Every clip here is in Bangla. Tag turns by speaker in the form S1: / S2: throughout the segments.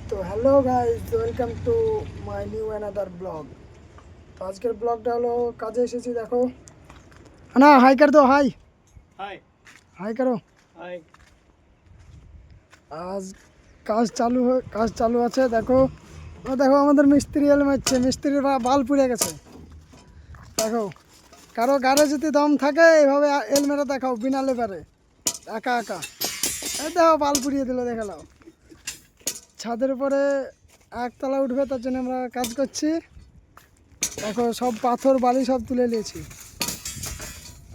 S1: তো hello guys, welcome to my new another blog. তো আজকের ব্লগটা হলো কাজে এসেছি। দেখো না, হাই কর দো, হাই
S2: हाय
S1: হাই করো।
S2: हाय
S1: আজ কাজ চালু আছে। দেখো দেখো আমাদের মিস্ত্রি এল মারছে, মিস্ত্রির বাল পুড়ে গেছে। দেখো কারো গাড়ে যদি দম থাকে এইভাবে এল মেরে দেখাও, বিনা লেবারে একা একা। এই দেখো বাল পুড়িয়ে দিল, দেখালাম। ছাদের উপরে একতলা উঠবে, তার জন্য আমরা কাজ করছি। দেখো সব পাথর বালি সব তুলে নিয়েছি।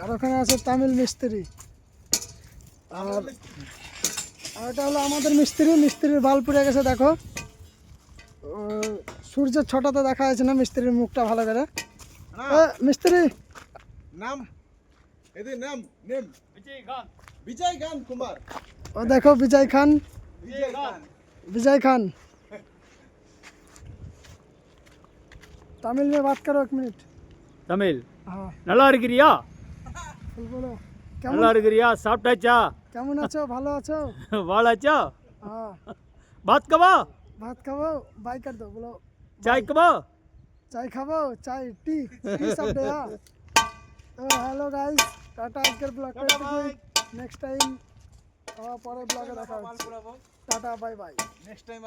S1: আর ওখানে আছে তামিল মিস্ত্রি। আর এটা হলো আমাদের মিস্ত্রির বাল পুড়ে গেছে। দেখো সূর্যের ছটাতে দেখা যাচ্ছে না মিস্ত্রির মুখটা ভালো করে। মিস্ত্রি
S3: নাম এদের নাম নেম
S2: विजय खान
S3: বিজয় গান কুমার
S1: ও দেখো বিজয় খান।
S2: विजय खान
S1: विजय खान तमिल में बात करो, 1 मिनट।
S2: तमिल
S1: हाँ
S2: நல்லா இருக்கிறியா
S1: बोलो। কেমন
S2: நல்லா இருக்கிறியா சாப்பிட்டாச்சா
S1: কেমন আছো? ভালো আছো?
S2: வாழாச்சா
S1: हाँ
S2: भात कबा
S1: ভাত খাবো, বাই कर दो, बोलो
S2: चाय कबा
S1: চাই খাবো, চাই টি সব দে। তো হ্যালো গাইস, টাটা। আজকের ব্লগটা নেক্সট টাইম পরের ব্লগে দেখা হচ্ছে। Tata, bye bye.
S3: Next time